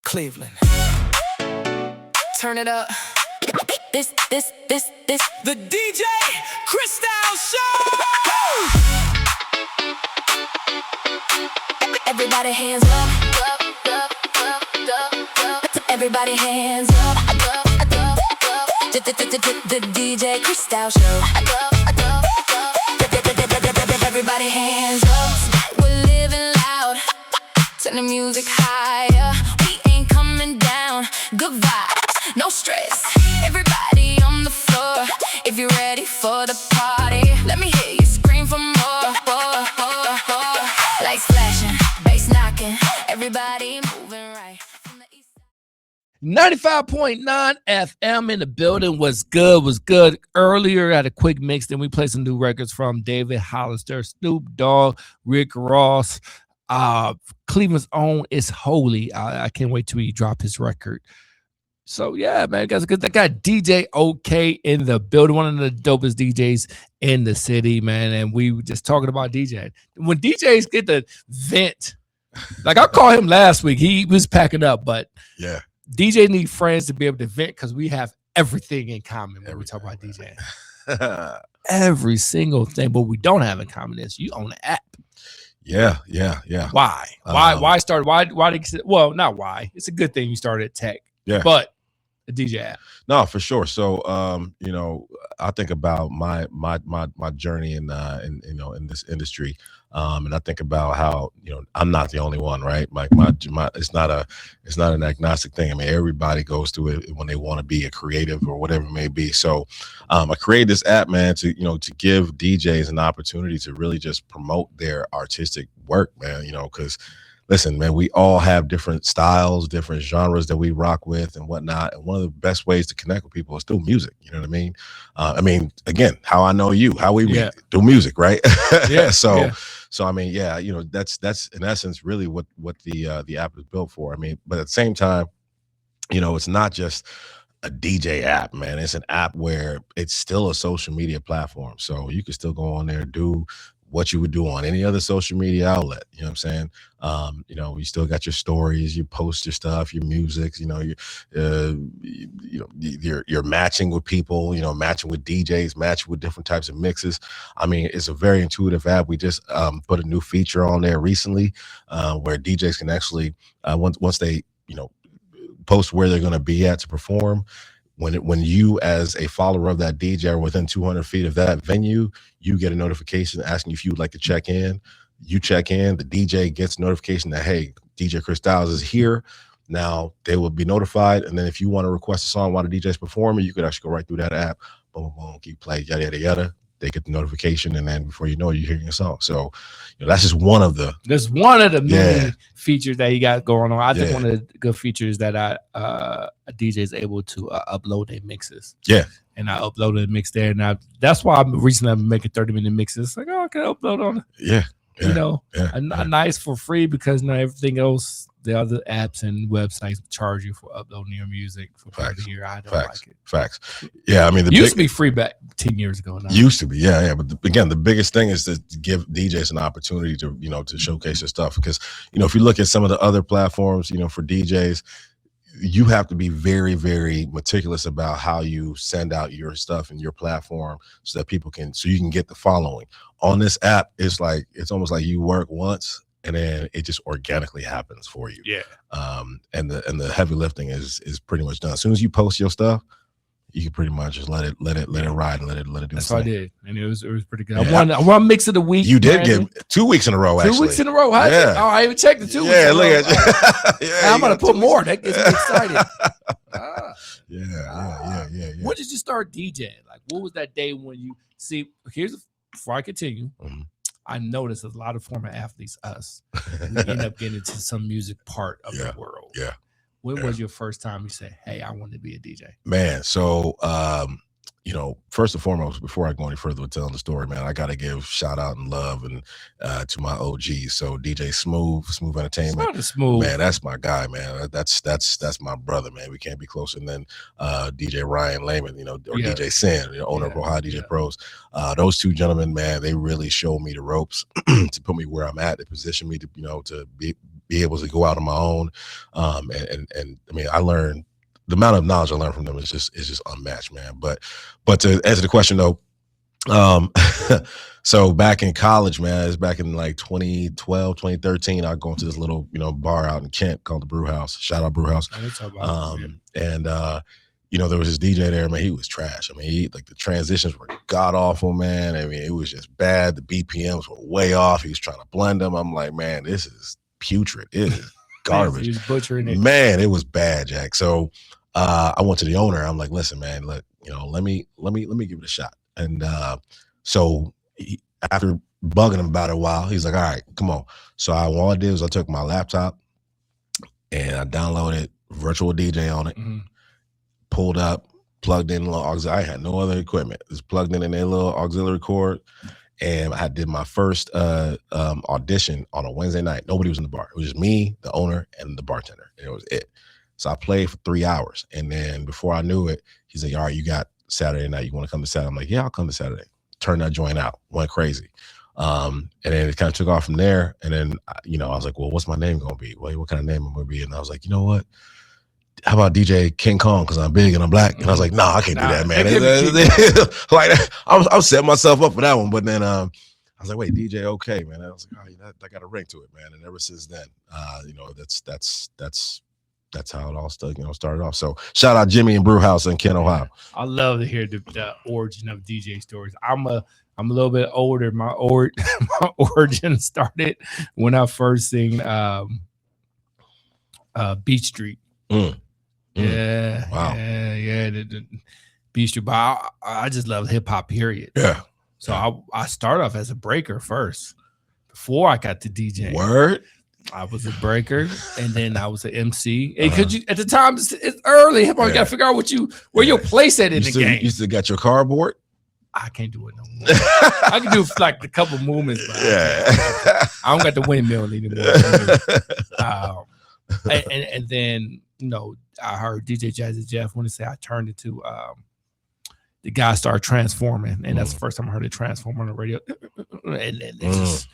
Cleveland. Turn it up. This. The DJ Kristyles Show! Everybody hands up. Everybody hands up. The DJ Kristyles Show. Everybody hands up. We're living loud. Turn the music higher. We ain't coming down. Good vibes, no stress. Everybody on the floor. If you're ready for the party, let me hear you scream for more. Lights flashing, bass knocking. Everybody moving right. 95.9 FM in the building. Was good. Earlier, I had a quick mix. Then we played some new records from David Hollister, Snoop Dogg, Rick Ross. Cleveland's own Is Holy. I can't wait till he drop his record. So yeah, man, guys, I got DJ OK in the building, one of the dopest DJs in the city, man. And we were just talking about DJing. When DJs get to vent, like I called him last week, he was packing up, but yeah, DJ need friends to be able to vent because we have everything in common when we talk about DJing. Every single thing, but we don't have in common is you own an app. Yeah. Why? Why start? Why did you? Well, not why. It's a good thing you started tech. Yeah, but a DJ app. No, for sure. So, I think about my journey in this industry, and I think about how I'm not the only one, right? Like my it's not an agnostic thing. I mean, everybody goes through it when they want to be a creative or whatever it may be. So, I created this app, man, to give DJs an opportunity to really just promote their artistic work, man. Because. Listen, man, we all have different styles, different genres that we rock with and whatnot. And one of the best ways to connect with people is through music. You know what I mean? Again, how I know you, how we meet, through music, right? Yeah. So I mean, yeah, that's in essence really what the app is built for. I mean, but at the same time, it's not just a DJ app, man. It's an app where it's still a social media platform. So you can still go on there and do what you would do on any other social media outlet. You know what I'm saying? You still got your stories, you post your stuff, your music, you're matching with people, matching with DJs, matching with different types of mixes. I mean, it's a very intuitive app. We just put a new feature on there recently where DJs can actually, once they, post where they're going to be at to perform, when you as a follower of that DJ are within 200 feet of that venue, you get a notification asking if you would like to check in. You check in, the DJ gets notification that, hey, DJ Kristyles is here. Now they will be notified. And then if you want to request a song while the DJ's performing, you could actually go right through that app, boom, boom, keep playing, yada, yada, yada. They get the notification, and then before you know it, you're hearing a song. So, that's just one of the. There's one of the many features that you got going on. I think one of the good features that a DJ is able to upload their mixes. Yeah, and I uploaded a mix there. Now that's why I'm recently making 30-minute mixes. It's like, oh, I can upload on. A nice for free because not everything else. The other apps and websites charge you for uploading your music for part of the year. I don't like it. Facts. Yeah, I mean, used to be free back 10 years ago. Now. Used to be, yeah. But again, the biggest thing is to give DJs an opportunity to, to showcase their stuff. Because, if you look at some of the other platforms, for DJs, you have to be very, very meticulous about how you send out your stuff and your platform so that you can get the following. On this app, it's almost like you work once, and then it just organically happens for you. Yeah. And the heavy lifting is pretty much done. As soon as you post your stuff, you can pretty much just let it ride and let it do. That's what I did, and it was pretty good. Yeah. I won mix of the week. You did get 2 weeks in a row. Actually, 2 weeks in a row. I even checked the 2 weeks. Yeah, look at you. I'm gonna put more. That gets me excited. Yeah. When did you start DJing? Like, what was that day when you see? Before I continue. Mm-hmm. I noticed a lot of former athletes, we end up getting into some music part of the world. Yeah. When was your first time you said, hey, I want to be a DJ? Man, so first and foremost, before I go any further with telling the story, man, I gotta give shout out and love and to my OGs. So DJ Smooth Entertainment. Smooth. Man, that's my guy, man. That's my brother, man. We can't be closer. And then DJ Ryan Lehman, or DJ Sin, owner of Ohio DJ Pros. Those two gentlemen, man, they really showed me the ropes to put me where I'm at. They positioned me to, to be able to go out on my own. And I mean, I learned the amount of knowledge I learned from them is just unmatched, man. But to answer the question though, so back in college, man, it's back in like 2012, 2013, I go into this little, bar out in Kent called the Brew House. Shout out Brew House. There was this DJ there, man, he was trash. I mean, the transitions were god awful, man. I mean, it was just bad. The BPMs were way off. He was trying to blend them. I'm like, man, this is putrid. It is garbage. He was butchering it. Man, it was bad, Jack. So I went to the owner. I'm like, listen, man, look, let me give it a shot. And so after bugging him about it a while, he's like, all right, come on. So all I did was I took my laptop and I downloaded Virtual DJ on it, pulled up, plugged in a little auxiliary. I had no other equipment. Just plugged in a little auxiliary cord. And I did my first audition on a Wednesday night. Nobody was in the bar. It was just me, the owner, and the bartender. And it was it. So I played for 3 hours. And then before I knew it, he's like, all right, you got Saturday night. You want to come to Saturday? I'm like, yeah, I'll come to Saturday. Turned that joint out. Went crazy. And then it kind of took off from there. And then, I was like, well, what's my name going to be? Well, what kind of name am I going to be? And I was like, you know what? How about DJ King Kong? Because I'm big and I'm black. And I was like, I can't do that, man. Like, I was setting myself up for that one. But then I was like, wait, DJ, okay, man. I was like, oh, that got a ring to it, man. And ever since then, that's how it all started off. So shout out Jimmy and Brew House in Kent, Ohio. I love to hear the origin of DJ stories. I'm a little bit older. My origin started when I first seen Beach Street. Yeah. Wow. Yeah. The Beach Street. But I just love hip hop, period. Yeah. So I started off as a breaker first before I got to DJ. Word. I was a breaker, and then I was an MC. And could you at the time it's early? You got to figure out where your place at in the game. You still got your cardboard? I can't do it no more. I can do like a couple movements, but I don't got the windmill anymore. And then I heard DJ Jazzy Jeff when he said I turned it to the guy started transforming, and that's the first time I heard it transform on the radio. And it's just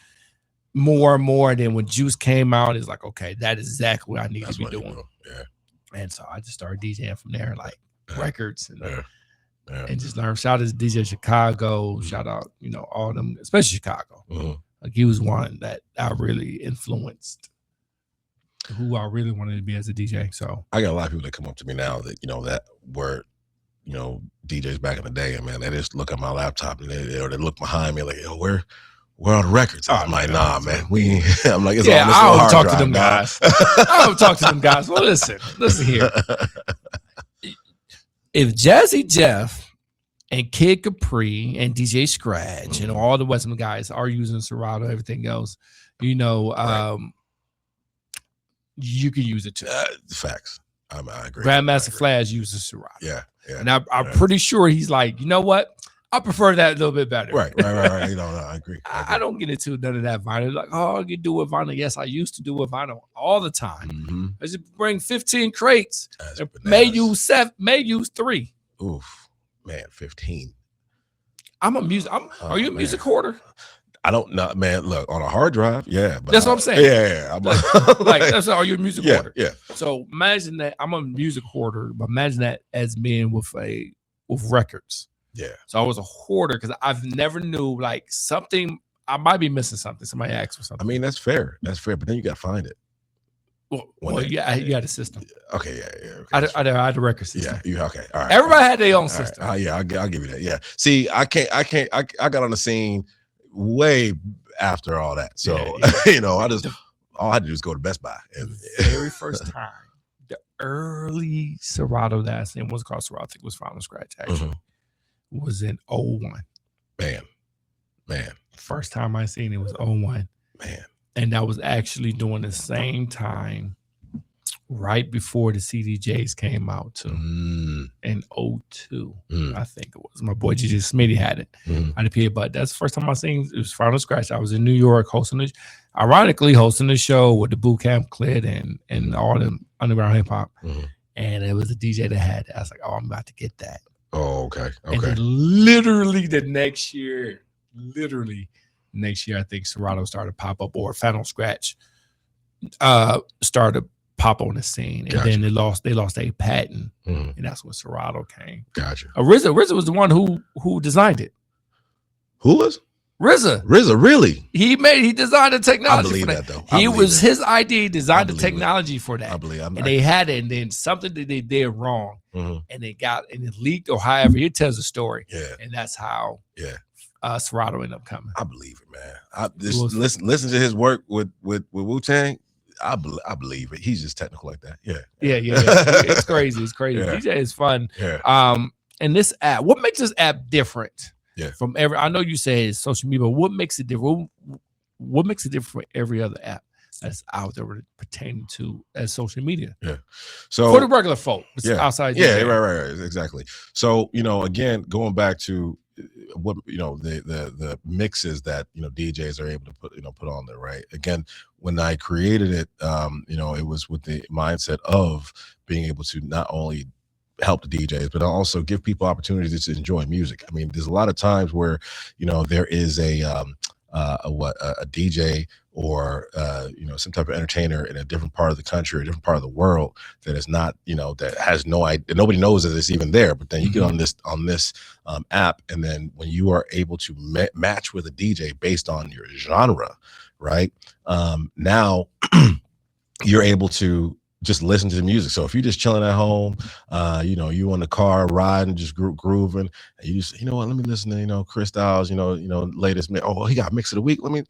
more and more. And then when Juice came out, it's like, okay, that is exactly what I need to be doing. Yeah. And so I just started DJing from there, like records and just learned. Shout out to DJ Chicago. Shout out, all them, especially Chicago. Like he was one that I really influenced who I really wanted to be as a DJ. So I got a lot of people that come up to me now that, that were, DJs back in the day, and man, they just look at my laptop and they look behind me like, yo, where are the records? I'm like, nah, man. I'm like, it's all this I don't hard talk drive, to them guys. I don't talk to them guys. Well, listen here. If Jazzy Jeff and Kid Capri and DJ Scratch and all the Western guys are using Serato, everything else, you can use it too. Facts. I agree. Grandmaster Flash uses Serato. Yeah. And I'm pretty sure he's like, you know what? I prefer that a little bit better. Right. No, I agree. I don't get into none of that vinyl. Like, oh, I can do with vinyl. Yes, I used to do with vinyl all the time. I just bring 15 crates. May use 3. Oof, man, 15. I'm a music. Are you a music hoarder? I don't know, man. Look, on a hard drive, yeah. But that's what I'm saying. Yeah. Are you a music hoarder? Yeah. So imagine that I'm a music hoarder, but imagine that as being with records. Yeah. So I was a hoarder because I've never knew like something. I might be missing something. Somebody asked for something. I mean, that's fair. But then you got to find it. Well, yeah, you had a system. Okay, yeah. Okay. I had a record system. Yeah, okay. All right. Everybody had their own system. Yeah, I'll give you that. Yeah. See, I got on the scene way after all that. So, all I had to do was go to Best Buy. And the very first time, the early Serato that I seen was called Serato. I think it was Final Scratch, actually. Was in 01. Man. First time I seen it was 01. Man. And that was actually during the same time, right before the CDJs came out too. In 02. I think it was. My boy Gigi Smitty had it. I did, but that's the first time I seen it was Final Scratch. I was in New York hosting the show with the Boot Camp Clit and all the underground hip hop. And it was a DJ that had it. I was like, oh, I'm about to get that. Oh, okay. And then literally the next year, I think Serato started to pop up, or Final Scratch, started to pop on the scene, and Gotcha. then they lost a patent, Mhm. and that's when Serato came. Gotcha. RZA was the one who designed it. Who was RZA. RZA? Really? He designed the technology. I believe for that though. He was his idea. He designed the believe it. technology for that. I believe. And they had it, and then something that they did wrong, Mhm. and it leaked or however. He tells the story, Yeah. and that's how Yeah. Serato ended up coming. I believe it, man. I just listen to his work with Wu-Tang. I believe it. He's just technical like that. Yeah. Yeah. It's crazy. It's crazy. Yeah. DJ is fun. Yeah. And this app, what makes this app different? Yeah. From every, I know you say it's social media, but what makes it different? What makes it different from every other app that's out there pertaining to as social media? Yeah. So for the regular folk, outside. Yeah. Right. Exactly. So again, going back to what the mixes that DJs are able to put on there, right? Again, when I created it, it was with the mindset of being able to not only help the DJs, but also give people opportunities to enjoy music. I mean, there's a lot of times where there is a DJ or some type of entertainer in a different part of the country or a different part of the world that is not that has no idea, nobody knows that it's even there. But then you get on this app, and then when you are able to match with a DJ based on your genre, right? Now you're able to just listen to the music. So if you're just chilling at home, you in the car riding, just grooving, and you just, what, let me listen to, Kristyles, latest, oh, he got mix of the week. Let me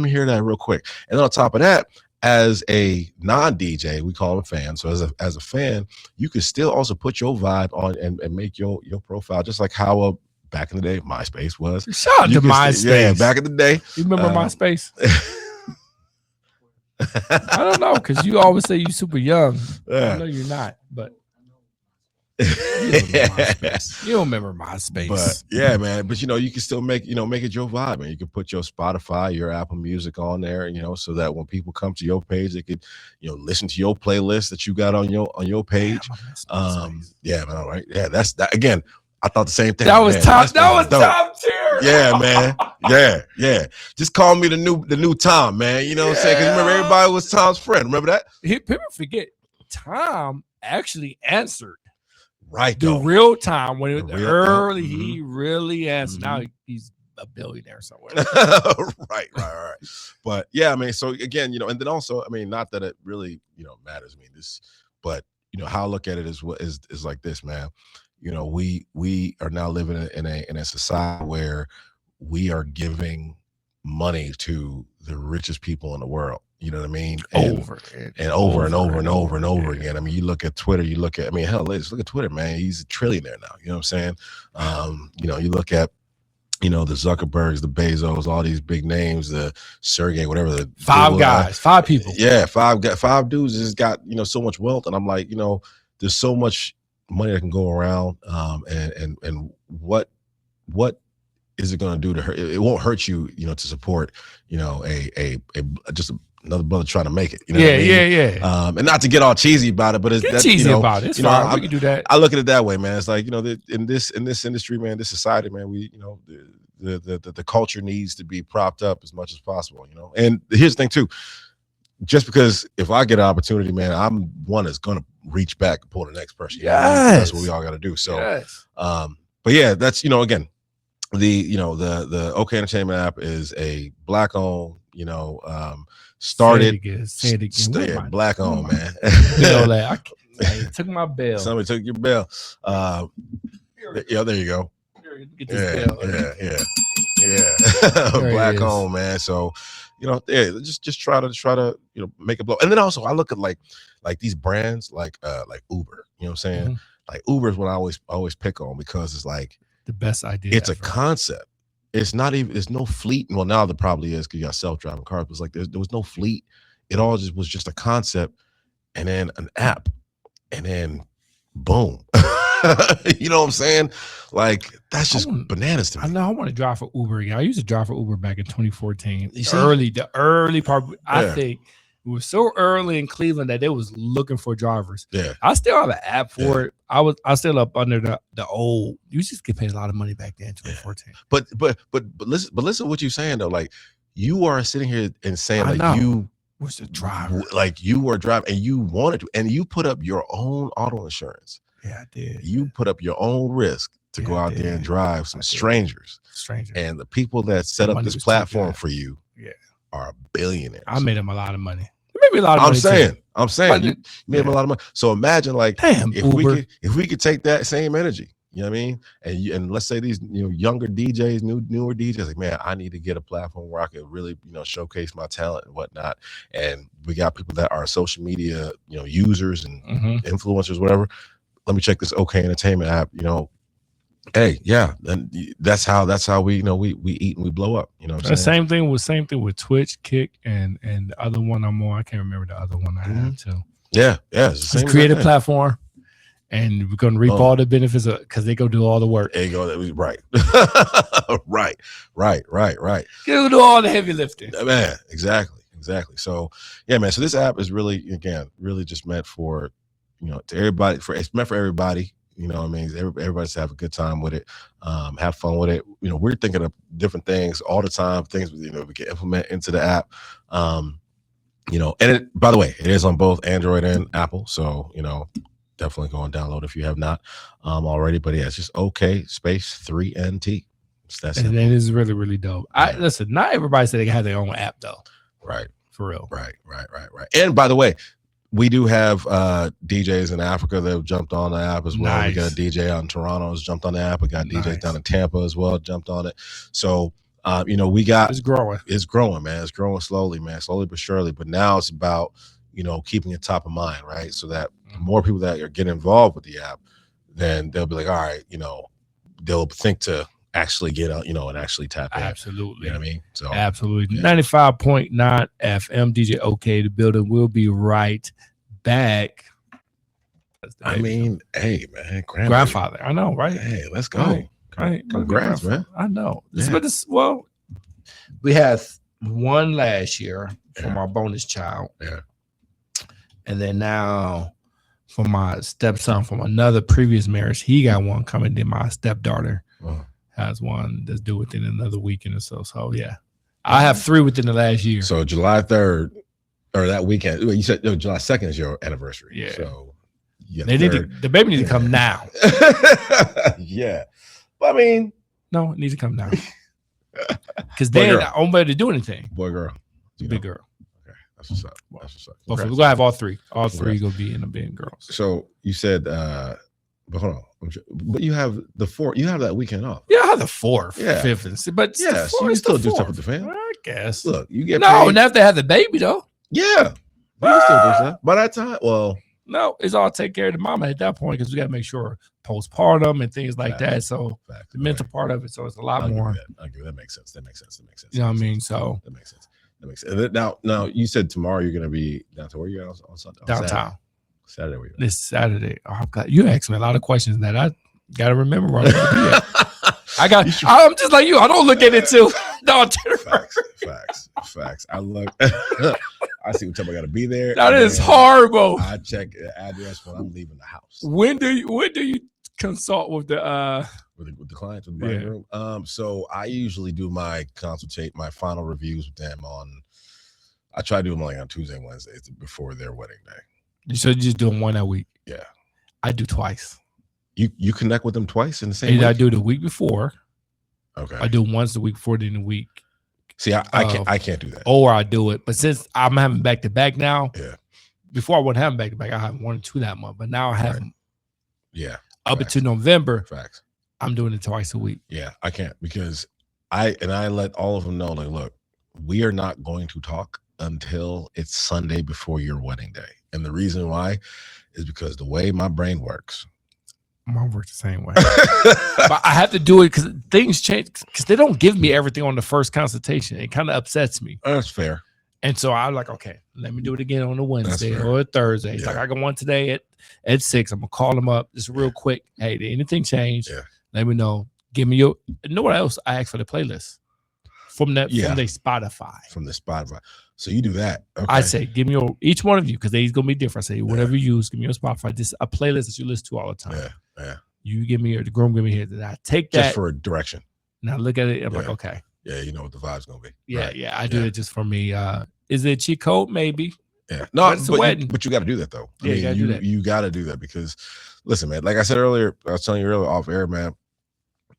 hear that real quick. And then on top of that, as a non-DJ, we call him a fan. So as a fan, you can still also put your vibe on and make your profile, just like how back in the day, MySpace was. Shout out to MySpace. Yeah, back in the day. You remember MySpace? I don't know, because you always say you're super young. I know you're not, but you don't remember MySpace. But yeah, man. But you can still make it your vibe, and you can put your Spotify, your Apple Music on there, so that when people come to your page, they could listen to your playlist that you got on your page. Yeah, man. All right. Yeah, that's that again. I thought the same thing. That was top. That was top tier. Yeah, man. Yeah. Just call me the new Tom, man. You know what I'm saying? Because remember, everybody was Tom's friend. Remember that? People forget Tom actually answered. Right. The real Tom when it was early, mm-hmm. he really answered. Now he's a billionaire somewhere. Right. But yeah, I mean, so again, and then also, I mean, not that it really, matters. I mean, this, but how I look at it is like this, man. We are now living in a society where we are giving money to the richest people in the world. You know what I mean? Over and over again. I mean, you look at Twitter, hell, let's look at Twitter, man. He's a trillionaire now. You know what I'm saying? You look at, the Zuckerbergs, the Bezos, all these big names, the Sergey, whatever. The five people. Yeah, five dudes just got, so much wealth. And I'm like, there's so much money that can go around, and what is it going to do to hurt? It won't hurt you, to support, just another brother trying to make it. You know what I mean? Yeah. And not to get all cheesy about it, but it's cheesy about it. It's fine. We can do that. I look at it that way, man. It's like in this industry, man, this society, man, we the culture needs to be propped up as much as possible. And here's the thing too. Just because if I get an opportunity, man, I'm one that's gonna reach back and pull the next person. That's what we all got to do. So, but yeah, that's again, the OK Entertainment app is a black owned, started. Say it again. Black owned, man. I took my bell. Somebody took your bell. Yeah, there you go. Get this bell. Yeah. Black owned, man. So. Just try to make it blow. And then also I look at like these brands like Uber. You know what I'm saying? Mm-hmm. Like Uber is what I always pick on, because it's like the best idea. It's ever. A concept. It's not even. There's no fleet. Well, now there probably is, because you got self-driving cars. But it's like there was no fleet. It all was just a concept, and then an app, and then boom. You know what I'm saying? Like, that's just bananas to me. I know I want to drive for Uber again. I used to drive for Uber back in 2014. The early part. I think it was so early in Cleveland that they was looking for drivers. Yeah. I still have an app for it. I still up under the old. You just get paid a lot of money back then in 2014. But listen to what you're saying though. Like, you are sitting here and saying like Was the driver? Like you were driving and you wanted to, and you put up your own auto insurance. Yeah, I did. You put up your own risk to go out there and drive some strangers. And the people that set up this platform for you are billionaires. I made them a lot of money. They made me a lot of money. I'm saying you made them a lot of money. So imagine like if we could take that same energy, you know what I mean? And let's say these younger DJs, newer DJs, like, man, I need to get a platform where I can really showcase my talent and whatnot. And we got people that are social media users and influencers, whatever. Let me check this OK Entertainment app. Hey, yeah, and that's how we we eat and we blow up. You know what I'm saying? Same thing with Twitch, Kick, and the other one I'm on. I can't remember the other one I had too. Yeah, it's the same create a platform. And we're going to reap all the benefits because they go do all the work. There you go. Right. right. Go do all the heavy lifting. Man, exactly. So, yeah, man. So this app is really just meant for, to everybody. It's meant for everybody. You know what I mean? Everybody's to have a good time with it, have fun with it. We're thinking of different things all the time, things we can implement into the app. And by the way, it is on both Android and Apple. So, definitely go and download if you have not already. But yeah, it's just OK space 3NT. And it is really, really dope. Listen, not everybody said they have their own app though. Right. For real. Right. And by the way, we do have DJs in Africa that have jumped on the app as well. Nice. We got a DJ out in Toronto who's jumped on the app. We got DJs down in Tampa as well, jumped on it. So we got it's growing, man. It's growing slowly, man, slowly but surely. But now it's about keeping it top of mind, right? So that the more people that are getting involved with the app, then they'll be like, all right, they'll think to actually get out, and actually tap in. Absolutely. You know what I mean? So absolutely. 95.9 FM, DJ OK, the building. Will be right back. I mean, hey, man, grandfather. I know, right? Hey, let's go. Right. Congrats, man. I know. Well, we had one last year for my bonus child. Yeah. And then now for my stepson from another previous marriage, he got one coming. Then my stepdaughter has one that's due within another weekend or so. So yeah, I have 3 within the last year. So July 3rd or that weekend, you said July 2nd is your anniversary. Yeah. So the baby needs to come now. Yeah. But I mean, no, it needs to come now. Because then I won't be able to do anything. Boy, girl. Big girl. That's what's up. We're gonna have all 3. All 3 gonna be in the being girls. So you said, but hold on. But you have the 4th. You have that weekend off. Yeah, I have the 4th, 5th, and 6th. But yeah, so you still do stuff with the family. I guess. Look, you get paid. Not if they have the baby though. Yeah, you can still do stuff. By that time, well, no, it's all take care of the mama at that point because we gotta make sure postpartum and things like that. So the mental part of it. So it's a lot more. That makes sense. You know what I mean? So that makes sense. Now you said tomorrow you're gonna be down to where you on Sunday? Downtown. Saturday where you? This Saturday. Oh God, you asked me a lot of questions that I gotta remember where I'm gonna be at. I'm just like you. I don't look at it too. No, facts. I look. I see what time I gotta be there. That is horrible. I check the address when I'm leaving the house. When do you consult with the with the clients with the bridegroom? So I usually do my final reviews with them I try to do them like on Tuesday, Wednesdays before their wedding day. So you just do them one a week? Yeah. I do twice. You connect with them twice in the same week? I do the week before. Okay. I do once the week before, then the week. See, I can't do that. Or I do it. But since I'm having back to back now, yeah. Before I wasn't having back to back, I have 1 or 2 that month. But now I have them. Yeah. Up until November. Facts. I'm doing it twice a week. Yeah, I can't because I let all of them know, like, look, we are not going to talk until it's Sunday before your wedding day. And the reason why is because the way my brain works. Mine works the same way. But I have to do it because things change because they don't give me everything on the first consultation. It kind of upsets me. That's fair. And so I'm like, okay, let me do it again on a Wednesday or a Thursday. It's like I got one today at 6. I'm gonna call them up just real quick. Hey, did anything change? Yeah. Let me know. Give me you know what else? I asked for the playlist from the Spotify. From the Spotify. So you do that. Okay. I say, give me each one of you because they's gonna be different. I say, whatever you use, give me your Spotify. Just a playlist that you listen to all the time. Yeah. You give me the groom, give me here. Then I take that just for a direction. Now look at it. I'm like, okay. Yeah, you know what the vibe's gonna be. Yeah, right. Yeah. I do it just for me. Is it a cheat code? Maybe. Yeah, no, But it's a wedding. but you got to do that though. Yeah, you gotta do that. You got to do that because, listen, man. Like I said earlier, I was telling you earlier off air, man.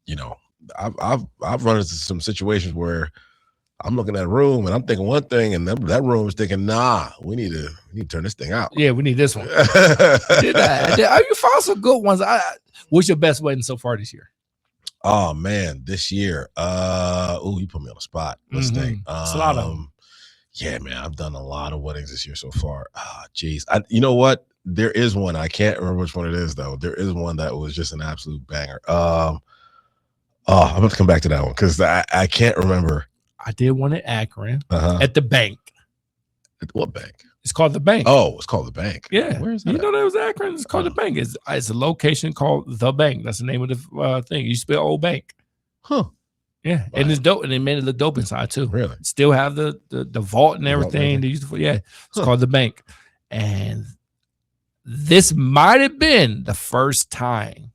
You know, I've run into some situations where I'm looking at a room and I'm thinking one thing, and that room is thinking, nah, we need to turn this thing out. Yeah, we need this one. Did that? You found some good ones. What's your best wedding so far this year? Oh man, this year. You put me on the spot. Let's think. It's a lot of them. Yeah, man, I've done a lot of weddings this year so far. Geez. You know what? There is one. I can't remember which one it is though. There is one that was just an absolute banger. I'm going to come back to that one because I can't remember. I did one at Akron at the bank. At what bank? It's called the bank. Oh, it's called the bank. Yeah. Where is that? You know that was Akron? It's called the bank. It's a location called the bank. That's the name of the thing. You spell old bank. Huh. Yeah, Wow. And it's dope, and they made it look dope inside too. Really? Still have the vault and everything. They used to, it's called the bank, and this might have been the first time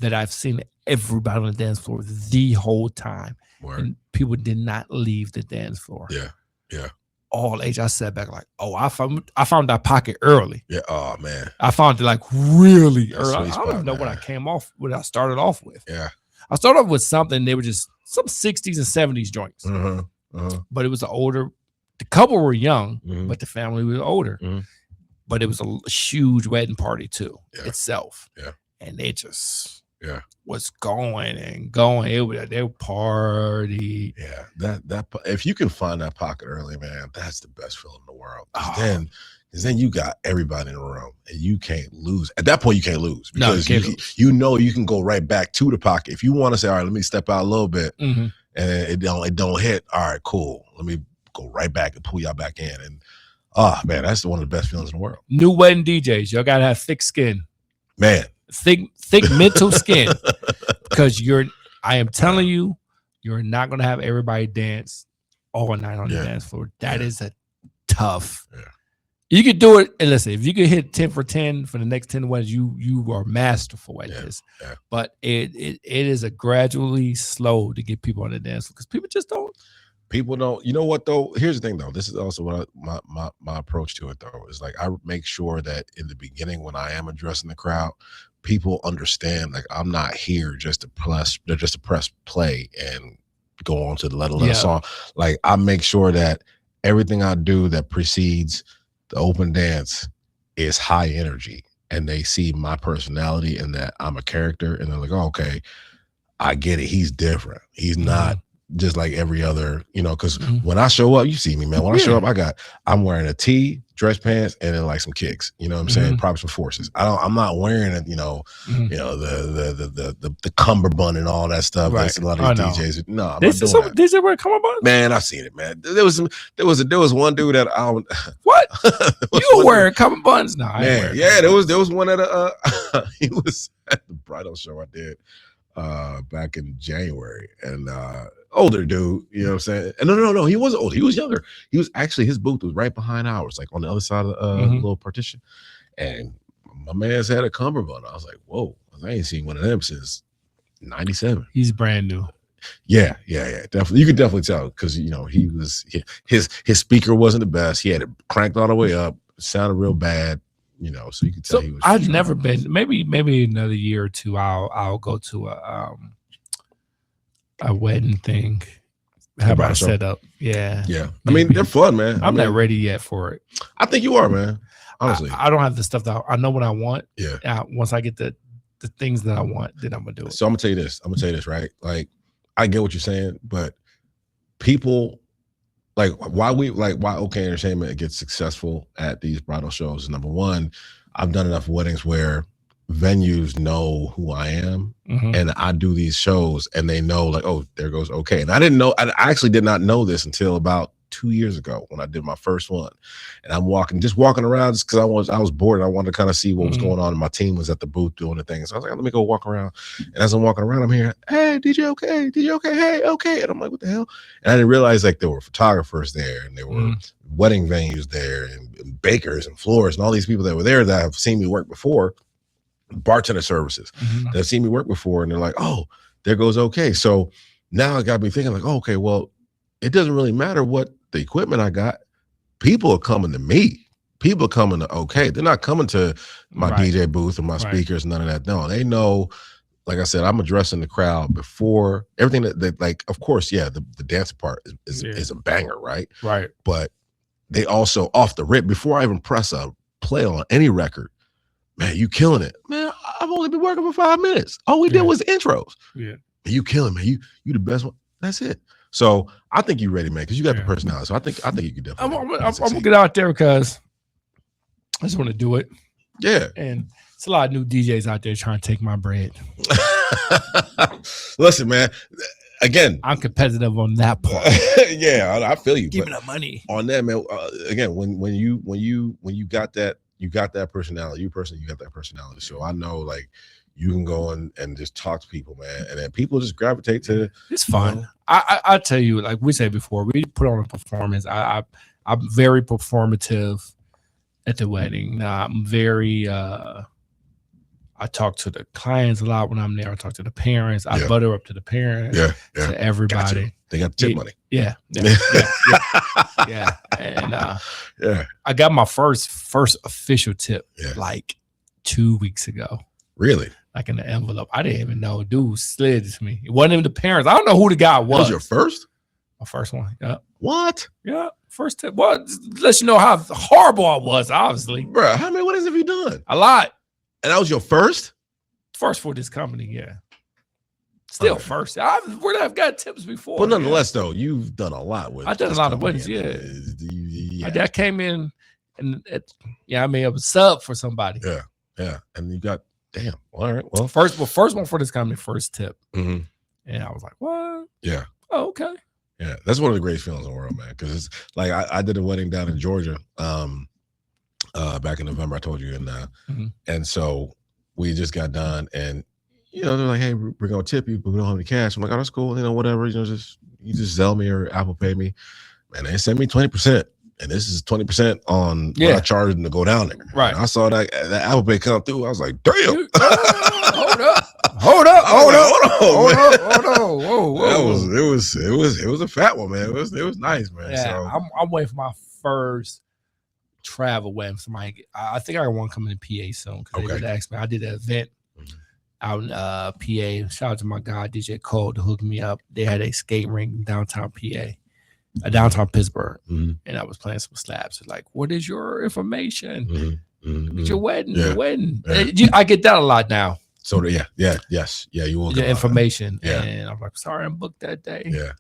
that I've seen everybody on the dance floor the whole time, and people did not leave the dance floor. Yeah. All age, I sat back like, oh, I found that pocket early. Yeah. Oh man, I found it like really That's early. I don't even know what I started off with. Yeah. I started off with something. They were just some 60s and 70s joints, but it was the couple were young, but the family was older. But it was a huge wedding party too itself. Yeah, and they just was going and going. They would party. Yeah, that if you can find that pocket early, man, that's the best feeling in the world. Then you got everybody in the room, and you can't lose. At that point, you can't lose because you know you can go right back to the pocket. If you want to say, all right, let me step out a little bit, and it don't hit. All right, cool. Let me go right back and pull y'all back in. And man, that's one of the best feelings in the world. New wedding DJs, y'all gotta have thick skin, man. Thick mental skin, because I am telling you, you're not gonna have everybody dance all night on the dance floor. That is a tough. Yeah. You could do it, and listen, if you could hit 10 for 10 for the next 10 weddings, you are masterful at this. Yeah. But it is a gradually slow to get people on the dance floor because people just don't. People don't. You know what though? Here's the thing though. This is also what my approach to it though is like I make sure that in the beginning when I am addressing the crowd, people understand like I'm not here just to press play and go on to the let song. Like I make sure that everything I do that precedes the open dance is high energy, and they see my personality and that I'm a character, and they're like, oh, okay, I get it. He's different. He's not just like every other, because when I show up, you see me, man. When I show up, I'm wearing a tee, dress pants, and then like some kicks. You know what I'm saying? Probably some forces. I'm not wearing it, the cummerbund and all that stuff. Right. That's a lot of these DJs. No, I'm not doing that. Did they wear cummerbund? Man, I've seen it, man. There was one dude that I would. What? You were wearing cummerbunds? No, man. Yeah, there was one at he was at the bridal show I did back in January, and older dude, you know what I'm saying? And no, he wasn't old. He was younger. He was actually, his booth was right behind ours, like on the other side of the little partition. And my man's had a cummerbund. I was like, whoa, I ain't seen one of them since 97. He's brand new. Yeah, definitely. You could definitely tell because he was his speaker wasn't the best. He had it cranked all the way up. It sounded real bad. So you could tell he was. I've never been. Maybe another year or two. I'll go to a wedding thing. How about a setup? Yeah. I mean, they're fun, man. I'm not ready yet for it. I think you are, man. Honestly, I don't have the stuff that I know what I want. Yeah. Once I get the things that I want, then I'm gonna do it. So I'm gonna tell you this, right? Like, I get what you're saying, but people like why OK Entertainment gets successful at these bridal shows is number one, I've done enough weddings where venues know who I am, and I do these shows and they know like, oh, there goes OK. And I actually did not know this until about 2 years ago when I did my first one. And I'm walking around just because I was bored and I wanted to kind of see what was going on. And my team was at the booth doing the thing. So I was like, let me go walk around. And as I'm walking around, I'm hearing, hey, DJ OK, hey, OK. And I'm like, what the hell? And I didn't realize like there were photographers there and there were wedding venues there and bakers and florists and all these people that were there that have seen me work before, bartender services that have seen me work before. And they're like, oh, there goes OK. So now it got me thinking like, oh, okay, well, it doesn't really matter what the equipment I got. people are coming to me. People are coming to OK. They're not coming to my Right. DJ booth or my speakers, none of that. No, they know, like I said, I'm addressing the crowd before everything that like, of course, yeah, the dance part is a banger, right? Right. But they also off the rip, before I even press a play on any record, man, you killing it. Man, I've only been working for 5 minutes. All we did was intros. Yeah. You killing, man. You the best one. That's it. So I think you're ready, man, because you got the personality. So I think you could definitely. I'm gonna get out there because I just want to do it. Yeah. And it's a lot of new DJs out there trying to take my bread. Listen, man. Again, I'm competitive on that part. Yeah, I feel you. Give me that money on that, man. Again, when you got that, you got that personality. You got that personality. So I know, like, you can go and just talk to people, man, and then people just gravitate to. It's fun. I tell you, like we said before, we put on a performance. I'm very performative at the wedding. I'm very. I talk to the clients a lot when I'm there. I talk to the parents. I butter up to the parents. To everybody. Gotcha. They got the tip money. Yeah. And I got my first official tip like 2 weeks ago. Really? Like in the envelope. I didn't even know. Dude slid it to me. It wasn't even the parents. I don't know who the guy was. That was your first? My first one. Yeah. What? Yeah. First tip. Well, let you know how horrible I was, obviously. Bro, how many weddings have you done? A lot. And that was your first? First for this company, yeah. Still first. I've got tips before. But nonetheless, though, you've done a lot with. I've done a lot of weddings, I came in and I may have a sub for somebody. Yeah. And you got, damn. All right. Well, first one for this company, first tip. Mm-hmm. And I was like, what? Yeah. Oh, okay. Yeah. That's one of the greatest feelings in the world, man. Because it's like I did a wedding down in Georgia back in November, I told you. And so we just got done, and they're like, hey, we're gonna tip you, but we don't have any cash. I'm like, oh, that's cool, whatever, just Zelle me or Apple Pay me. Man, they sent me 20%, and this is 20% on what I charged them to go down there. Right. And I saw that Apple Pay come through. I was like, damn. Hold up. Whoa. Whoa. It was a fat one, man. It was nice, man. Yeah, so I'm waiting for my first travel wedding. Somebody, I think I want to come in PA soon because they did ask me. I did an event out in PA. Shout out to my guy DJ Cole to hook me up. They had a skate rink in downtown PA, downtown Pittsburgh, and I was playing some slaps. Like, what is your information? It's your wedding. Your wedding. Yeah. I get that a lot now. So yes, you will get information. And I'm like, sorry, I'm booked that day. Yeah.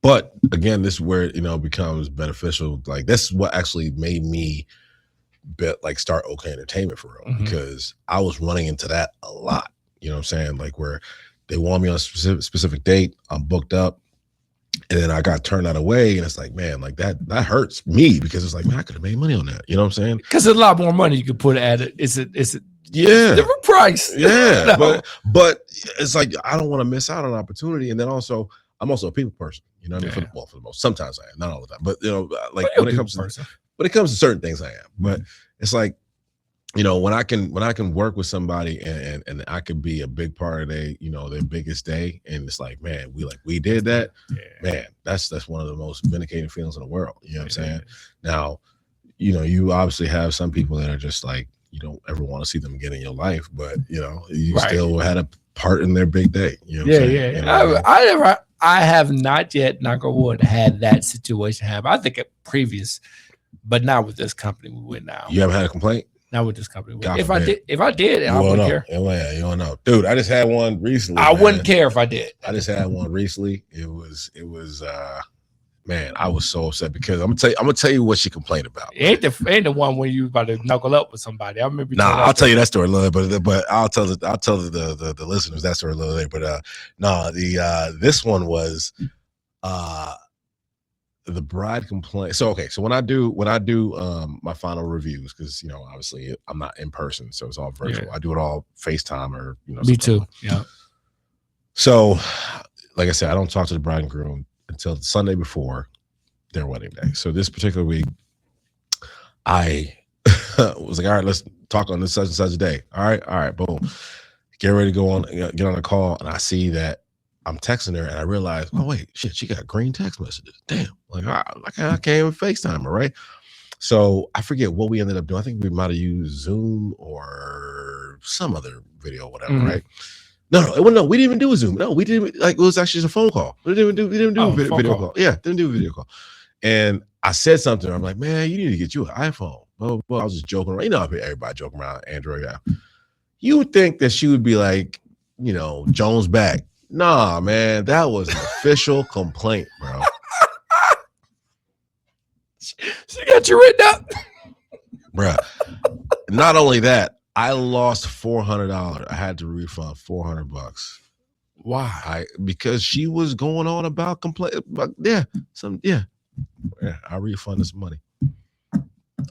But again, this is where it becomes beneficial. Like, this is what actually made me start OK Entertainment for real, because I was running into that a lot. You know what I'm saying? Like, where they want me on a specific date, I'm booked up, and then I got turned that away, and it's like, man, like that hurts me, because it's like, man, I could have made money on that. You know what I'm saying? Because there's a lot more money you could put at it. It's a different price. Yeah, but it's like, I don't want to miss out on an opportunity, and then also, I'm also a people person. You know what I mean? For the most, sometimes I am, not all the time. But like when it comes to certain things, I am. But it's like, when I can work with somebody and I can be a big part of their biggest day, and it's like, man, we did that. Man, that's one of the most vindicating feelings in the world. You know what I'm saying? Now, you obviously have some people that are just like, you don't ever want to see them again in your life, but you still had a part in their big day. You know what I'm saying? I have not yet, knock on wood, had that situation happen. I think at previous, but not with this company we with now. You haven't had a complaint? Not with this company. If I did, I wouldn't care. Yeah, you don't know. Dude, I just had one recently. I wouldn't care if I did. I just had one recently. It was man, I was so upset, because I'm gonna tell you what she complained about. Ain't the one when you about to knuckle up with somebody. I remember. I'll tell you that story a little bit, but I'll tell the listeners that story a little later. But this one was the bride complaint. So when I do my final reviews, because obviously I'm not in person, so it's all virtual. I do it all FaceTime or Me too. Yeah. So, like I said, I don't talk to the bride and groom until the Sunday before their wedding day. So this particular week, I was like, all right, let's talk on this such and such day. All right, boom. Get ready to get on a call, and I see that I'm texting her, and I realize, oh wait, shit, she got green text messages. Damn, like I can't even FaceTime her, right? So I forget what we ended up doing. I think we might have used Zoom or some other video, whatever, right? No, we didn't even do a Zoom. No, we didn't. Like, it was actually just a phone call. We didn't do a video call. Yeah, didn't do a video call. And I said something to her. I'm like, man, you need to get you an iPhone. Well, I was just joking around. You know, everybody joking around Android. Yeah. You would think that she would be like, you know, Jones back. Nah, man, that was an official complaint, bro. She got you written up, Bruh. Not only that, I lost $400. I had to refund $400. Why? Because she was going on about complaint. I refunded some money.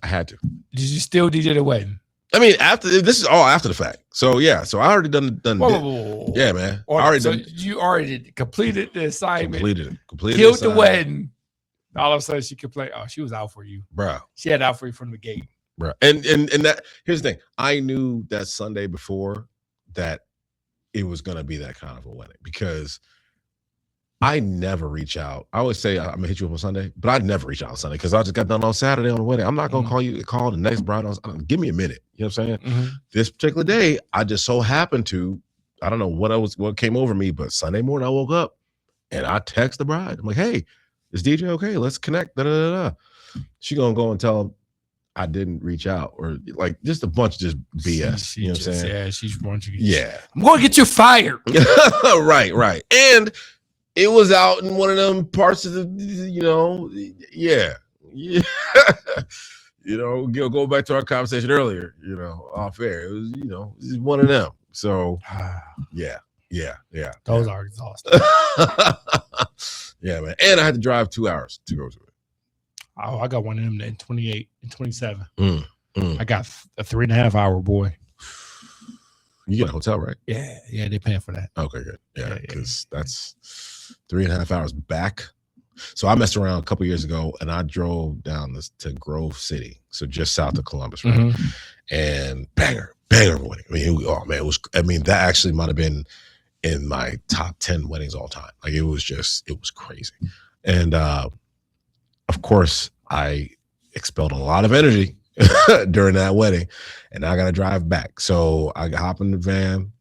I had to. Did you still DJ the wedding? I mean, this is all after the fact. So yeah, so I already done. Whoa. Yeah, man. You already completed the assignment. Completed. Killed the wedding. All of a sudden, she complained. Oh, she was out for you, bro. She had out for you from the gate, bro. And that, here's the thing. I knew that Sunday before that it was gonna be that kind of a wedding, because I never reach out. I always say I'm gonna hit you up on Sunday, but I never reach out on Sunday because I just got done on Saturday on the wedding. I'm not gonna call the next bride on. Give me a minute. You know what I'm saying? This particular day, I just so happened to, I don't know what came over me, but Sunday morning I woke up and I text the bride. I'm like, hey, is DJ okay? Let's connect. She gonna go and tell him I didn't reach out, or like just a bunch of just BS. You know what I'm saying? Yeah, she's wanting you. Yeah, I'm gonna get you fired. right. And it was out in one of them parts of the, yeah. Go back to our conversation earlier, off air. It was, it's one of them. So, yeah. Those are exhausting. Yeah, man. And I had to drive 2 hours to go to it. Oh, I got one of them in 28 and 27. I got a 3.5 hour boy. You get a hotel, right? Yeah, they're paying for that. Okay, good. Yeah, because that's 3.5 hours back. So I messed around a couple years ago, and I drove down to Grove City, so just south of Columbus, right? And banger wedding. I mean, that actually might have been in my top 10 weddings all time. Like, it was crazy. And of course, I expelled a lot of energy during that wedding, and I got to drive back. So I hop in the van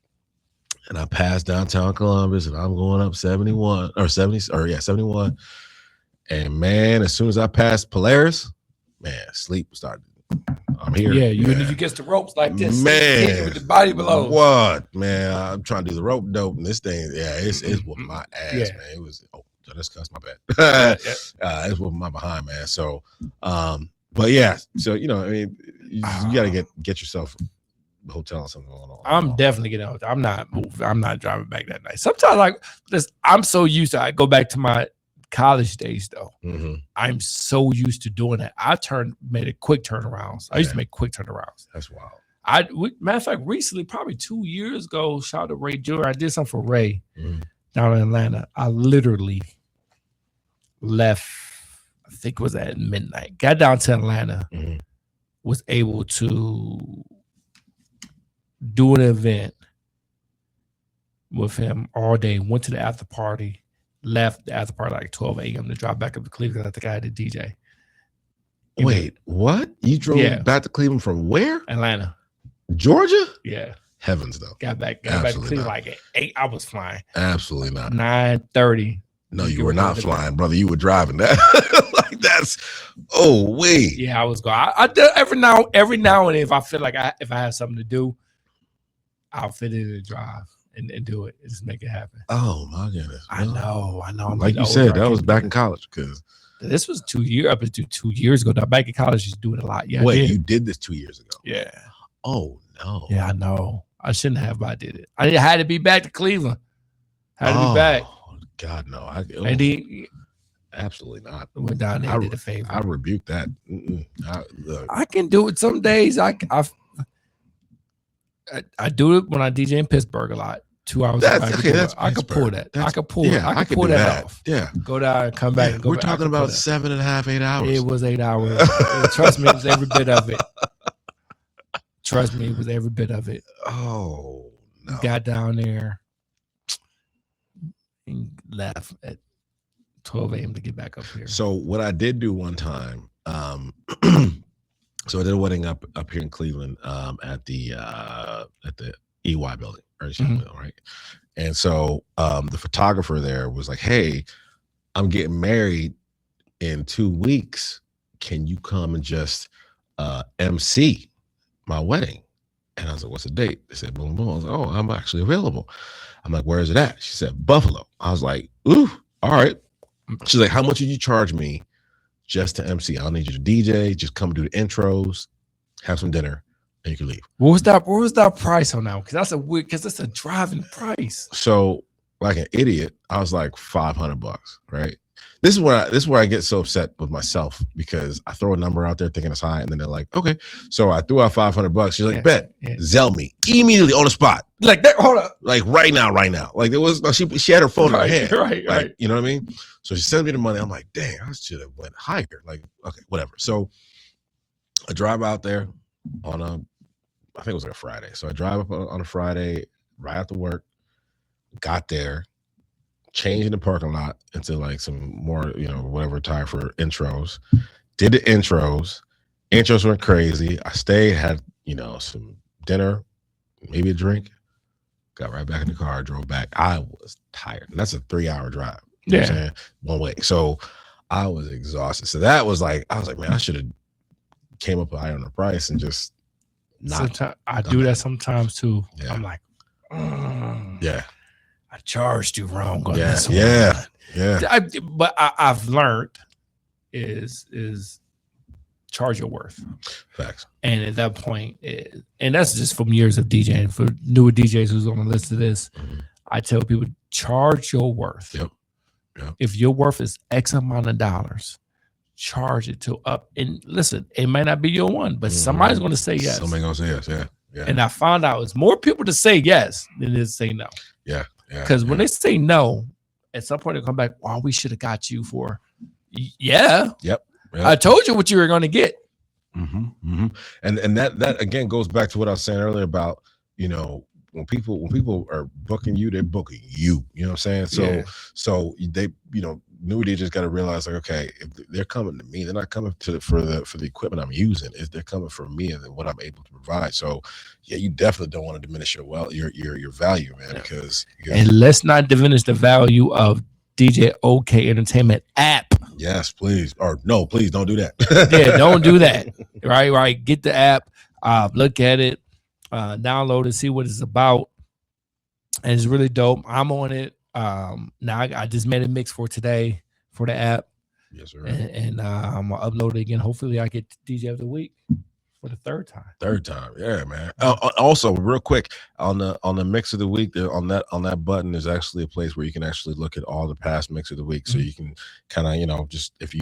and I pass downtown Columbus, and I'm going up 71. And man, as soon as I passed Polaris, man, sleep started. I'm here. Yeah, you get the ropes like this, man, with the body below. What, man? I'm trying to do the rope dope, and this thing, it's whooping my ass, man. It was. That's my bad. It's whooping my behind, man. So, but yeah, so I mean, you got to get yourself a hotel or something going on. I'm definitely getting out. I'm not moving. I'm not driving back that night. Sometimes, I'm so used to. I go back to my college days though. I'm so used to doing that. Made quick turnarounds. I used to make quick turnarounds. That's wild. Matter of fact, recently, probably 2 years ago, shout out to Ray Jr. I did something for Ray down in Atlanta. I literally left, I think it was at midnight, got down to Atlanta, was able to do an event with him all day, went to the after party, left the after party like 12 a.m. to drive back up to Cleveland because I think I had to DJ. Wait, what? You drove back to Cleveland from where? Atlanta. Georgia? Yeah. Heavens, though. Got back to Cleveland like at 8. I was flying. Absolutely not. 9:30. No, you were not flying, brother. You were driving that. Like, that's, wait. Yeah, I was going. I do every now and then, if I feel like if I have something to do, I'll fit it in the drive and do it. Just make it happen. Oh my goodness. I know. I'm like you said, that was back in college, because this was 2 years up to 2 years ago. Now back in college, just doing a lot. Yeah. Wait, you did this 2 years ago? Yeah. Oh no. Yeah, I know. I shouldn't have, but I did it. I had to be back to Cleveland. Had to be back. God, no. Absolutely not. Went down there and did a favor. I rebuke that. I can do it some days. I do it when I DJ in Pittsburgh a lot. 2 hours. I could pull that. I could pull that off. Yeah. Go down and come back. And go We're talking about 7.5, 8 hours. It was 8 hours. Trust me, it was every bit of it. Trust me, it was every bit of it. Oh, no. Got down there and left at 12 a.m. to get back up here. So what I did do one time, So I did a wedding up here in Cleveland at the EY building, right? And so the photographer there was like, "Hey, I'm getting married in 2 weeks. Can you come and just MC my wedding?" And I was like, "What's the date?" They said, "Boom, boom." I was like, "Oh, I'm actually available." I'm like, "Where is it at?" She said, "Buffalo." I was like, "Ooh, all right." She's like, "How much did you charge me just to MC? I don't need you to DJ. Just come do the intros, have some dinner, and you can leave." What was that price on that? Because that's a driving price. So, like an idiot, I was like $500, right? This is where I get so upset with myself, because I throw a number out there thinking it's high, and then they're like, "Okay." So I threw out $500. She's like, "Bet, Zelle me immediately on the spot." Like that. Hold up. Like right now. Like there was she had her phone in her hand. Right. You know what I mean? So she sends me the money. I'm like, dang, I should have went higher. Like, okay, whatever. So I drive out there on I think it was like a Friday. So I drive up on a Friday right after work, got there, changed in the parking lot into like some more, whatever time for intros. Did the intros. Intros went crazy. I stayed, had, some dinner, maybe a drink. Got right back in the car, drove back. I was tired. And that's a 3-hour drive. You know what I'm saying? One way. So I was exhausted. So that was like, I was like, man, I should have came up higher on the price and just not. I do that sometimes too. Yeah. I'm like, yeah, I charged you wrong on this one. Yeah. But I've learned is charge your worth. Facts. And at that point, and that's just from years of DJing. For newer DJs who's on the list of this, I tell people, charge your worth. Yep. If your worth is X amount of dollars, charge it to up. And listen, it might not be your one, but somebody's going to say yes. Somebody's going to say yes. Yeah. And I found out it's more people to say yes than to say no. Yeah. Because when they say no, at some point they come back, "Oh, we should have got you for." Yeah. Yep. I told you what you were going to get. And that again goes back to what I was saying earlier about, when people are booking you, they're booking you. You know what I'm saying? So they, new DJs got to realize, like, okay, if they're coming to me, they're not coming for the equipment I'm using. They're coming for me and what I'm able to provide. So yeah, you definitely don't want to diminish your value, man, because and let's not diminish the value of DJ OK Entertainment app. Yes, please. Or no, please don't do that. Yeah, don't do that. Right. Get the app, look at it, download it, see what it's about. And it's really dope. I'm on it. Now I just made a mix for today for the app. Yes, sir. And I'm gonna upload it again. Hopefully I get DJ of the week for the third time. Yeah, man. Also, real quick, on the mix of the week, there on that button is actually a place where you can actually look at all the past mix of the week, so you can kind of just if you.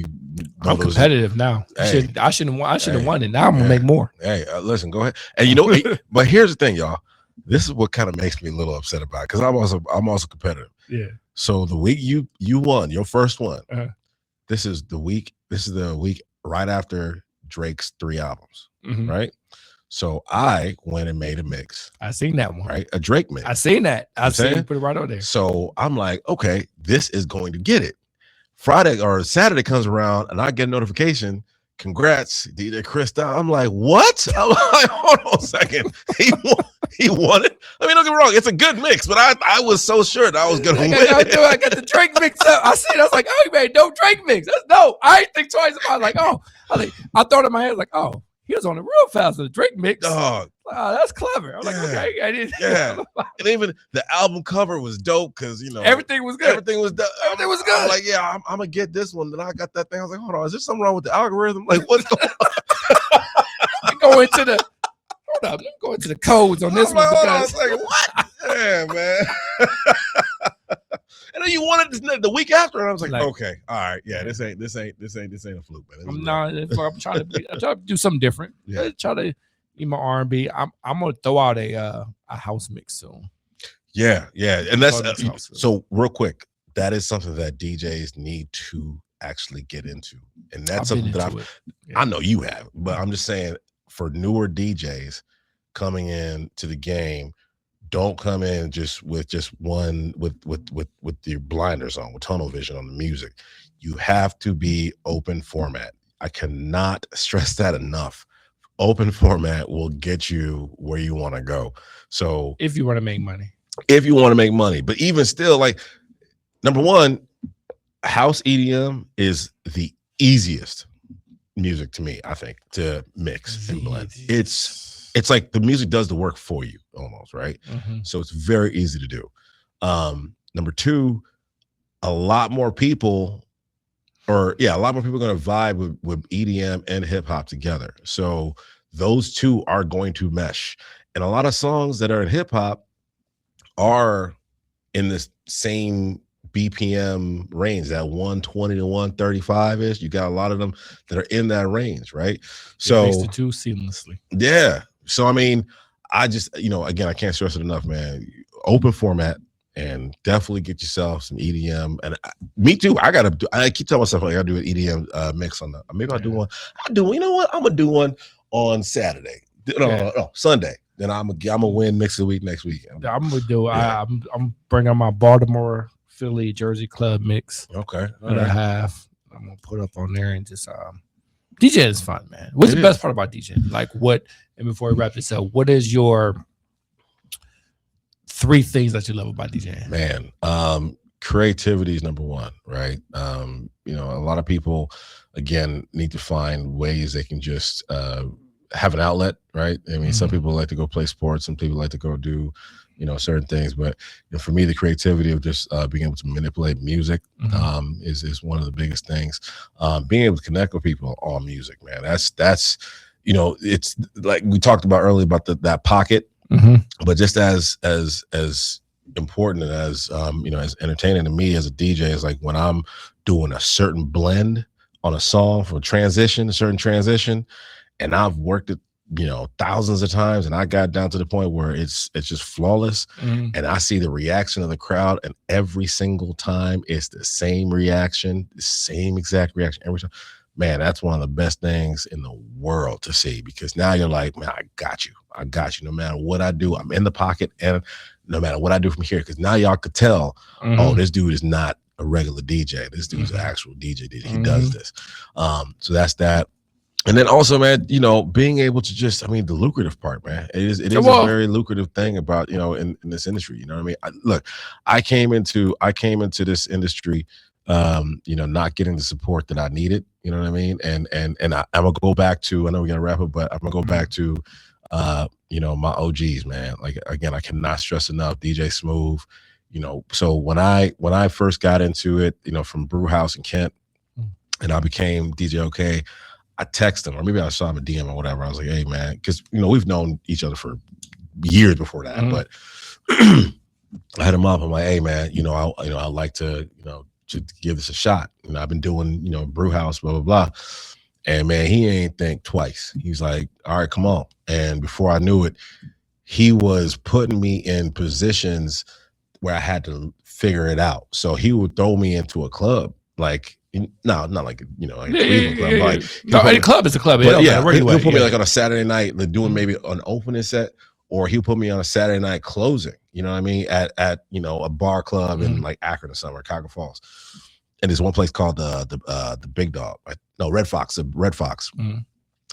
I'm competitive now. Hey, I should have won it. Now I'm gonna make more. Hey, listen, go ahead. And but here's the thing, y'all. This is what kind of makes me a little upset about it, because I'm also competitive. Yeah. So the week you won your first one, this is the week right after Drake's 3 albums. Right. So I went and made a mix. I seen that one. Right. A Drake mix. I seen that. I seen you put it right on there. So I'm like, okay, this is going to get it. Friday or Saturday comes around and I get a notification. Congrats, DJ Kristyles. I'm like, what? I'm like, hold on a second. He won it. I mean, don't get me wrong, it's a good mix, but I was so sure that I was gonna win. I got the Drake mix up. I see it. I was like, oh, you made no Drake mix. No, I didn't think twice about it. I thought in my head, like, oh, he was on it real fast with the Drake mix. Dog. Oh, that's clever. I'm like, okay, I didn't. Yeah. And even the album cover was dope because everything was good. Everything was dope. Everything was good. I'm like, yeah, I'm gonna get this one. Then I got that thing. I was like, hold on, is there something wrong with the algorithm? Like, what's going on? I go into the let me go into the codes on this one. Hold on, I was like, what? Yeah, man. And then you wanted the week after, and I was like, okay, all right, yeah, this ain't a fluke, man. I'm trying to do something different. Yeah. Try to eat my R&B. I'm gonna throw out a house mix soon. Yeah, and that's so real quick. That is something that DJs need to actually get into, and that's something that I know you have, but I'm just saying for newer DJs coming in to the game. Don't come in with your blinders on, with tunnel vision on the music. You have to be open format. I cannot stress that enough. Open format will get you where you want to go. So if you want to make money, but even still, like, number one, house EDM is the easiest music to me, I think, to mix and blend. It's like the music does the work for you almost, right? So it's very easy to do. Number two, a lot more people are going to vibe with EDM and hip hop together. So those two are going to mesh. And a lot of songs that are in hip hop are in this same BPM range, that 120 to 135 ish. You got a lot of them that are in that range, right? So mix the two seamlessly. Yeah. So I mean, I just, again, I can't stress it enough, man. Open format, and definitely get yourself some EDM. And me too. I keep telling myself, like, I gotta do an EDM mix on that. Maybe I'll do one. You know what? I'm gonna do one on Saturday. No, Sunday. Then I'm gonna win mix of the week next week. I'm gonna do. Yeah. I'm bringing my Baltimore, Philly, Jersey club mix. Okay. That I have. I'm gonna put up on there and just DJ is fun, man. What's the best part about DJ? Like, what? And before we wrap this up, what is your 3 things that you love about DJing? Man, creativity is number one, right? A lot of people, again, need to find ways they can just have an outlet, right? I mean, some people like to go play sports, some people like to go do, certain things. But for me, the creativity of just being able to manipulate music is one of the biggest things. Being able to connect with people on music, man. That's it's like we talked about earlier about that pocket. But just as important and as as entertaining to me as a DJ is like when I'm doing a certain blend on a song for a certain transition, and I've worked it thousands of times, and I got down to the point where it's just flawless, and I see the reaction of the crowd, and every single time it's the same reaction, the same exact reaction every time. Man, that's one of the best things in the world to see, because now you're like, man, I got you. No matter what I do, I'm in the pocket, and no matter what I do from here, because now y'all could tell, oh, this dude is not a regular DJ. This dude's an actual DJ. He does this. So that's that. And then also, man, being able to just, the lucrative part, man, it is a very lucrative thing about, in this industry. You know what I mean? I came into this industry, not getting the support that I needed. You know what I mean? And I'm gonna go back to, I know we're gonna wrap up, but I'm gonna go back to, my OGs, man. Like, again, I cannot stress enough, DJ Smooth. So when I first got into it, from Brew House in Kent, and I became DJ OK, I texted him, or maybe I saw him a DM or whatever. I was like, hey, man, because we've known each other for years before that, but I had him up. I'm like, hey, man, I'd like to, to give this a shot. I've been doing, Brew House, blah, blah, blah. And man, he ain't think twice. He's like, all right, come on. And before I knew it, he was putting me in positions where I had to figure it out. So he would throw me into a club, like, no, not like, like a Cleveland club. Like, any club is a club. But yeah, he'll put me like on a Saturday night, like doing maybe an opening set, or he'll put me on a Saturday night closing, you know what I mean, at a bar club in like Akron or somewhere, Cuyahoga Falls. And there's one place called the Big Dog, Red Fox,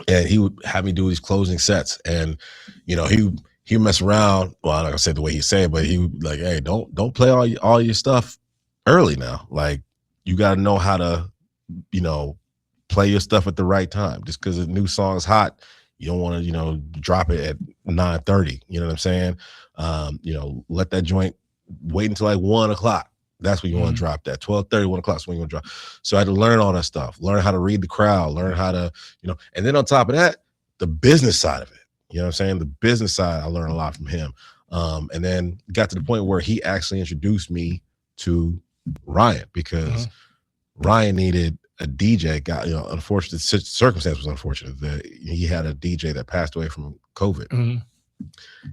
and he would have me do these closing sets, and he mess around. Well, I'm not gonna say the way he said, but he would like, hey, don't play all your stuff early now. Like, you got to know how to, play your stuff at the right time. Just because a new song's hot, you don't want to, drop it at 9:30. You know what I'm saying? Let that joint wait until like 1 o'clock. That's when you want to drop that. 12:30, 1 o'clock is when you want to drop. So I had to learn all that stuff, learn how to read the crowd, learn how to, and then on top of that, the business side of it. You know what I'm saying? The business side, I learned a lot from him. And then got to the point where he actually introduced me to Ryan, because Ryan needed a DJ. Got unfortunate circumstance was unfortunate that he had a DJ that passed away from COVID.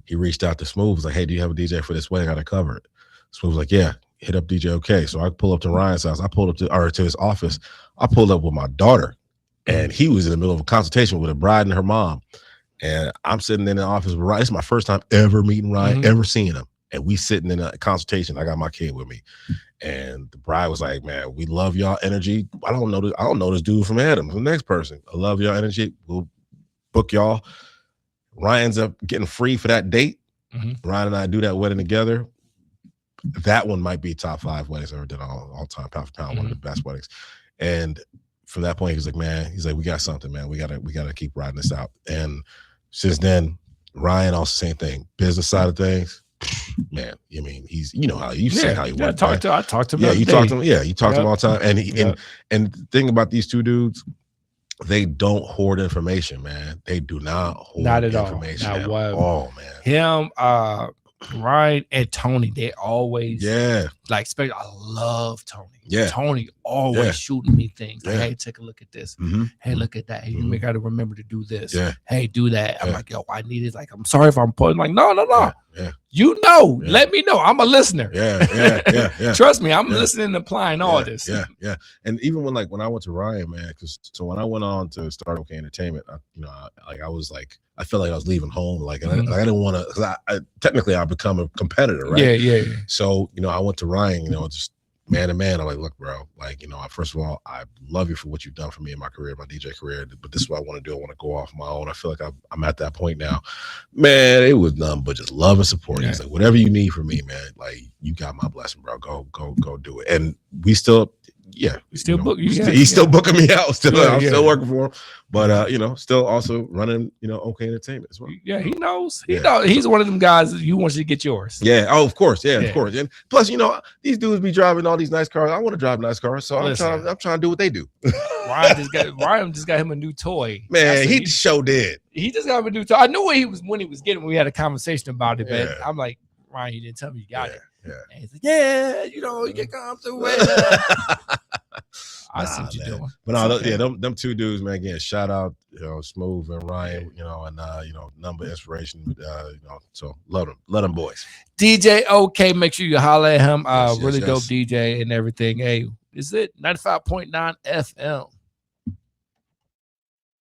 He reached out to Smooth, was like, hey, do you have a DJ for this wedding? I got to cover it. Smooth was like, yeah, hit up DJ OK. So I pull up to Ryan's house. I pulled up to his office. I pulled up with my daughter, and he was in the middle of a consultation with a bride and her mom. And I'm sitting in the office with Ryan. It's my first time ever meeting Ryan, ever seeing him. and we sitting in a consultation. I got my kid with me, and the bride was like, "Man, we love y'all energy. I don't know this dude from Adams. The next person, I love y'all energy. We'll book y'all." Ryan ends up getting free for that date. Ryan and I do that wedding together. That one might be top 5 weddings I've ever done all time, pound for pound, one of the best weddings. And from that point, he's like, "Man, we got something, man. We gotta keep riding this out." And since then, Ryan also same thing. Business side of things, man. I mean, he's how you've seen how he works. I talked to him. Yeah, you talk to him. Yeah, you talk to him all the time. And the thing about these two dudes, they don't hoard information, man. They do not hoard information at all, man. Him, Ryan and Tony, they always like. Especially, I love Tony. Yeah, Tony always shooting me things. Like, hey, take a look at this. Hey, look at that. Hey, you got to remember to do this. Hey, do that. I'm like, yo, I need it. Like, I'm sorry if I'm putting. Like, no. Let me know. I'm a listener. Yeah. Trust me, I'm listening and applying all this. Yeah. And even when I went to Ryan, man, so when I went on to start OK Entertainment, I felt like I was leaving home. Like, and I didn't want to, because I technically I become a competitor, right? Yeah. So, I went to Ryan, just man to man. I'm like, look, bro, like, first of all, I love you for what you've done for me in my career, my DJ career, but this is what I want to do. I want to go off my own. I feel like I'm at that point now. Man, it was nothing but just love and support. He's like, whatever you need from me, man, like, you got my blessing, bro. Go do it. And we still, he's still booking me out. I'm still working for him, but still also running, OK Entertainment as well. Yeah, he knows. He knows. He's one of them guys that you want you to get yours. Yeah. Oh, of course. Yeah, of course. And plus, these dudes be driving all these nice cars. I want to drive nice cars, so I'm trying to do what they do. Ryan just got him a new toy. Man, he sure did. He just got him a new toy. I knew what he was getting when we had a conversation about it, but I'm like, Ryan, you didn't tell me you got it. Yeah. And he's like, you can come through it. I see what you're doing. But no, them two dudes, man. Again, shout out, Smooth and Ryan, and number inspiration. So love them boys. DJ OK, make sure you holler at him. Really dope DJ and everything. Hey, is it 95.9 FM?